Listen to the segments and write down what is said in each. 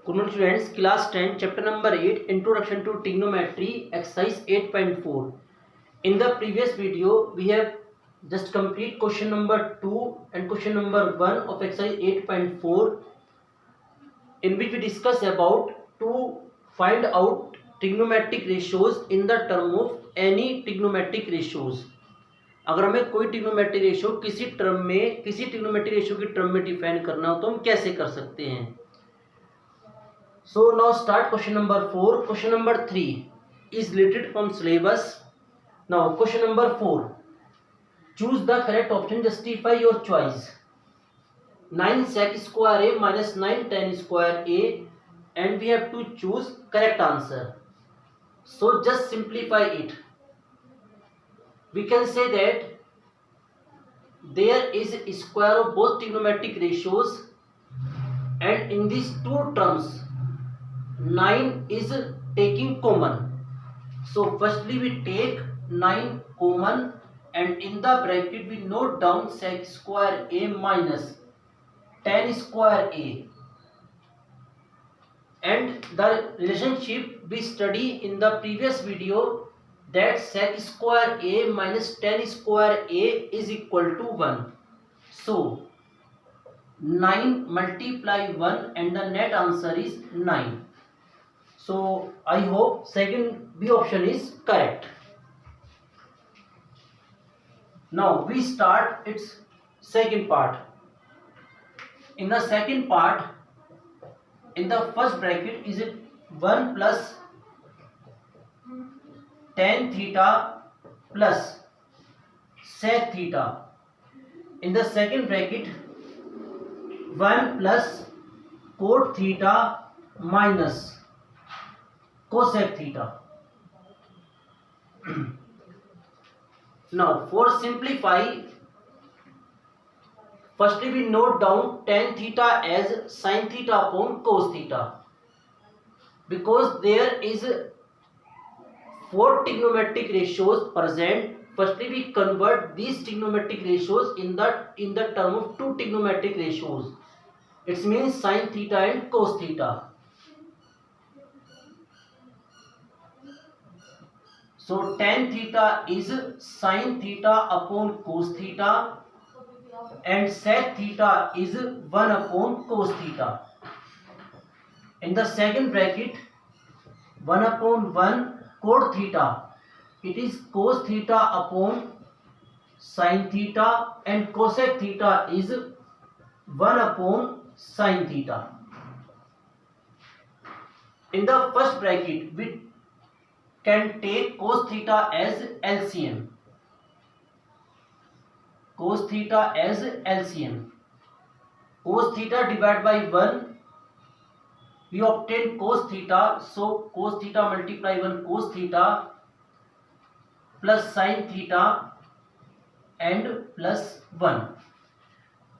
Good morning students, class 10, chapter number 8, Introduction to Trigonometry, exercise 8.4. In the previous video, we have just complete question number 2 and question number 1 of exercise 8.4, in which we discuss about to find out trigonometric ratios in the term of any trigonometric ratios. अगर हमें कोई trigonometric ratio किसी trigonometric ratio की term में define करना हो तो हम कैसे कर सकते हैं. So now start question number 4. Question number 3 is related from syllabus. Now question number 4. Choose the correct option. Justify your choice. 9 sec square a minus 9 tan square a, and we have to choose correct answer. So just simplify it. We can say that there is a square of both trigonometric ratios, and in these two terms 9 is taking common. So firstly we take 9 common, and in the bracket we note down sec square a minus tan square a, and the relationship we study in the previous video, that sec square a minus tan square a is equal to 1. So 9 multiply 1 and the net answer is 9. So I hope second B option is correct. Now we start its second part. In the second part, in the first bracket is it 1 plus tan theta plus sec theta. In the second bracket 1 plus cot theta minus cosec theta. Now for simplify, firstly we note down tan theta as sin theta upon cos theta, because there is 4 trigonometric ratios present. Firstly we convert these trigonometric ratios in the term of two trigonometric ratios. It means sin theta and cos theta. So tan theta is sin theta upon cos theta, and sec theta is 1 upon cos theta. In the second bracket 1 upon 1 cot theta, it is cos theta upon sin theta, and cosec theta is 1 upon sin theta. In the first bracket we can take cos theta as LCM. Cos theta as LCM. Cos theta divided by 1, we obtain cos theta. So cos theta multiply 1 cos theta plus sin theta and plus 1.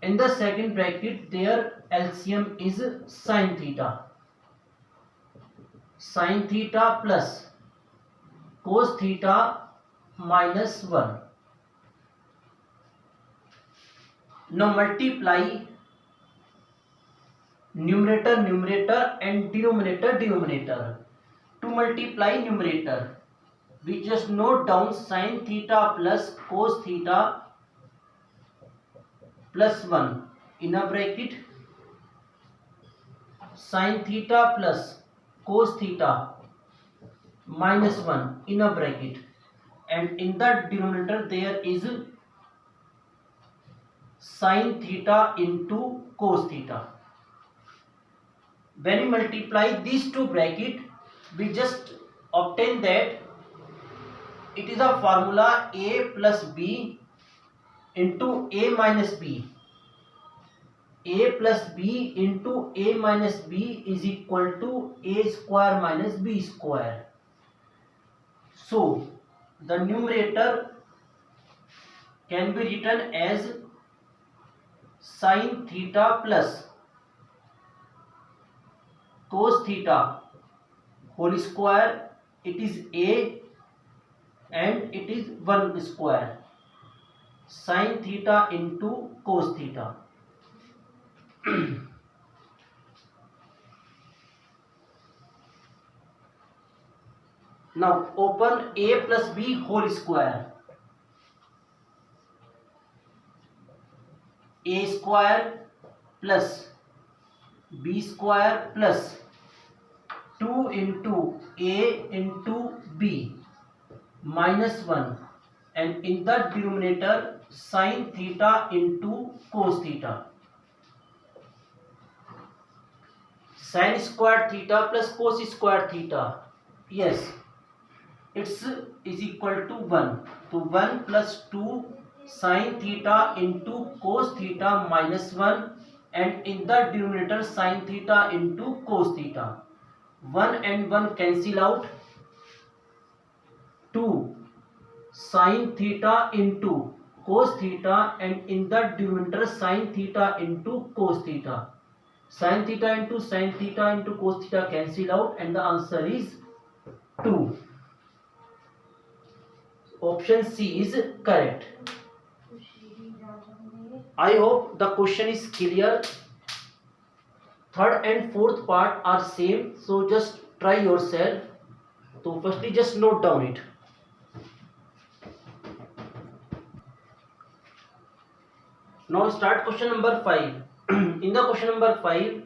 In the second bracket their LCM is sin theta. Sin theta plus cos theta minus 1. Now multiply numerator and denominator. To multiply numerator, we just note down sin theta plus cos theta plus 1 in a bracket, sin theta plus cos theta minus 1 in a bracket, and in the denominator there is sin theta into cos theta. When we multiply these two brackets, we just obtain that it is a formula a plus b into a minus b. A plus b into a minus b is equal to a square minus b square. So the numerator can be written as sin theta plus cos theta whole square. It is a and it is 1 square. Sin theta into cos theta. Now open a plus b whole square. A square plus b square plus 2 into a into b minus 1, and in the denominator sin theta into cos theta. Sin square theta plus cos square theta, yes, it's is equal to 1. So 1 plus 2 sin theta into cos theta minus 1, and in the denominator sin theta into cos theta. 1 and 1 cancel out. 2 sin theta into cos theta, and in the denominator sin theta into cos theta. Sin theta into cos theta cancel out, and the answer is 2. Option C is correct. I hope the question is clear. Third and fourth part are same, so just try yourself. So firstly just note down it. Now start question number 5. In the question number 5,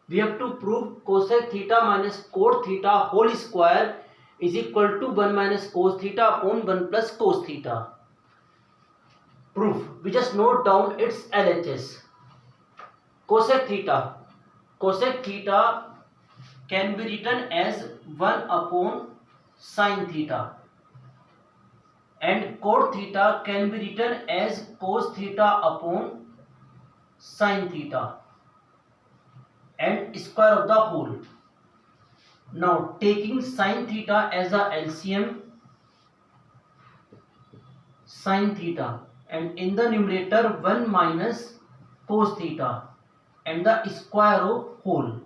we have to prove cosec theta minus cot theta whole square is equal to 1 minus cos theta upon 1 plus cos theta. Proof. We just note down its LHS. Cosec theta can be written as 1 upon sin theta, and cot theta can be written as cos theta upon sin theta, and square of the whole. Now taking sin theta as a LCM, sin theta, and in the numerator 1 minus cos theta, and the square of whole.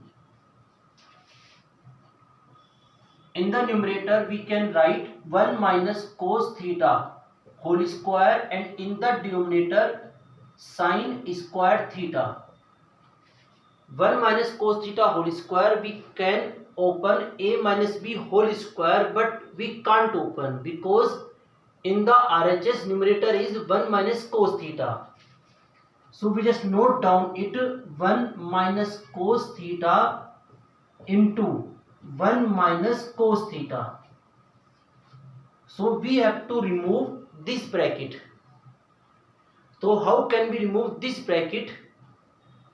In the numerator we can write 1 minus cos theta whole square, and in the denominator sin square theta. 1 minus cos theta whole square we can open a minus b whole square, but we can't open because in the RHS numerator is 1 minus cos theta. So we just note down it 1 minus cos theta into 1 minus cos theta. So we have to remove this bracket. So how can we remove this bracket?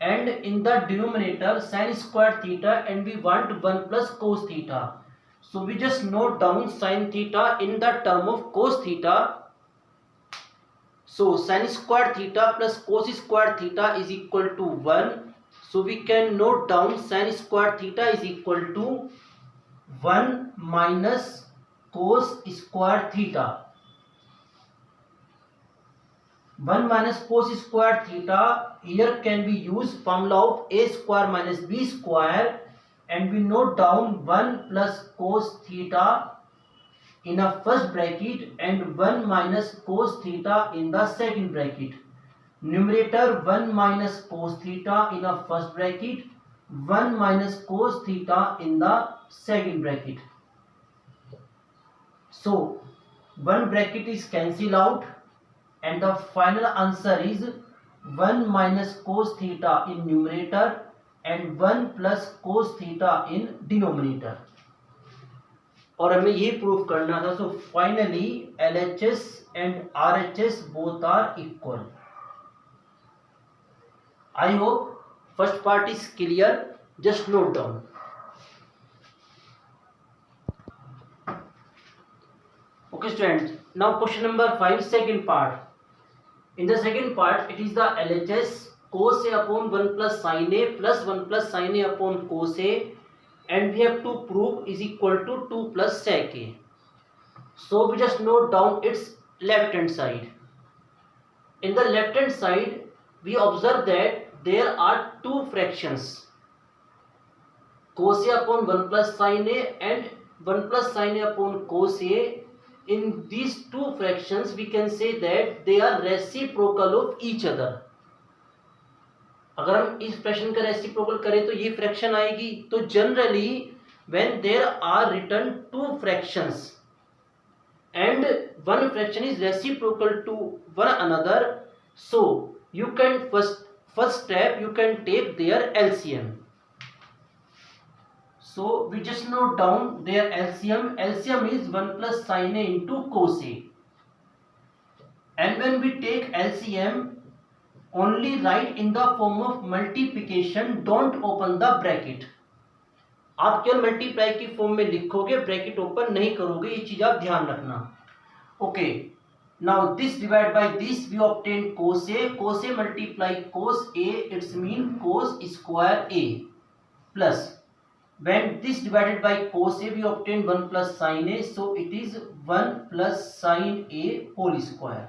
And in the denominator sin square theta, and we want 1 plus cos theta. So we just note down sin theta in the term of cos theta. So sin square theta plus cos square theta is equal to 1. So we can note down sin square theta is equal to 1 minus cos square theta. 1 minus cos square theta here can be used formula of a square minus b square, and we note down 1 plus cos theta in a first bracket and 1 minus cos theta in the second bracket. Numerator 1 minus cos theta in a first bracket, 1 minus cos theta in the second bracket. So one bracket is cancelled out, and the final answer is 1 minus cos theta in numerator and 1 plus cos theta in denominator. और हमें ये prove करना था. So finally LHS and RHS both are equal. I hope first part is clear. Just note down. Okay students, now question number 5, second part. In the second part, it is the LHS cos A upon 1 plus sin A plus 1 plus sin A upon cos A, and we have to prove is equal to 2 plus sec A. So we just note down its left hand side. In the left hand side, we observe that there are two fractions, cos A upon 1 plus sin A and 1 plus sin A upon cos A. In these two fractions we can say that they are reciprocal of each other. अगर हम इस fraction का reciprocal करें तो ये fraction आएगी. तो generally when there are written two fractions, and one fraction is reciprocal to one another, so you can first step you can take their LCM. So we just note down their LCM. LCM is 1 plus sin A into cos A. And when we take LCM, only write in the form of multiplication, don't open the bracket. आप केवल multiply की form में लिखोगे, bracket open नहीं करोगे, ये चीज आप ध्यान रखना. Okay, now this divide by this we obtain cos A. cos A multiply cos A, it's mean cos square A, plus when this divided by cos A we obtain 1 plus sin A, so it is 1 plus sin A whole square.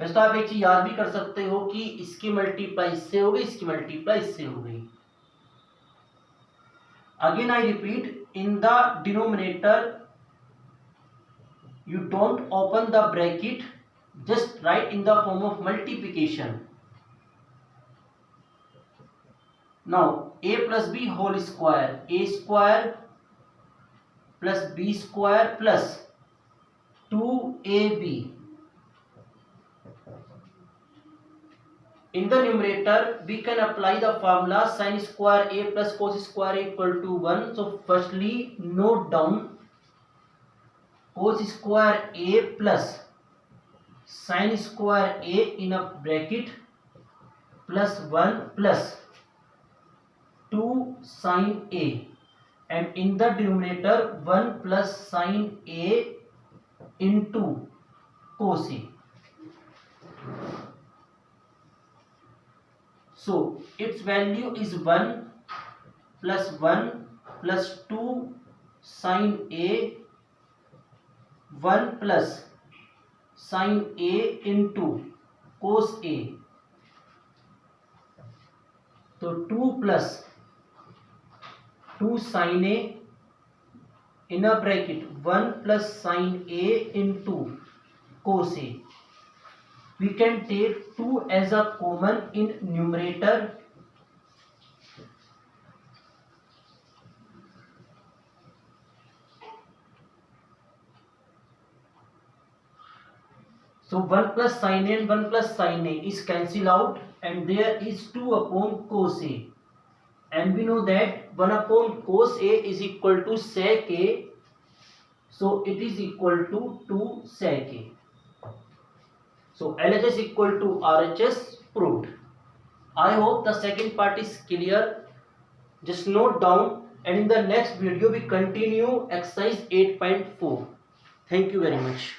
वैसे तो आप एक चीज याद भी कर सकते हो कि इसकी मल्टीप्लाई इससे हो गई, इसकी मल्टीप्लाई इससे हो गई. Again I repeat, in the denominator you don't open the bracket, just write in the form of multiplication. Now a plus b whole square, a square plus b square plus 2ab. In the numerator we can apply the formula sin square A plus cos square A equal to 1. So firstly note down cos square A plus sin square A in a bracket plus 1 plus 2 sin A, and in the denominator 1 plus sin A into cos A. So its value is 1 plus 1 plus 2 sin A, 1 plus sin A into cos A. So 2 plus 2 sin A in a bracket 1 plus sin A into cos A. We can take 2 as a common in numerator. So 1 plus sin A and 1 plus sin A is cancelled out, and there is 2 upon cos A. And we know that 1 upon cos A is equal to sec A. So it is equal to 2 sec A. So LHS equal to RHS proved. I hope the second part is clear. Just note down, and in the next video we continue exercise 8.4. Thank you very much.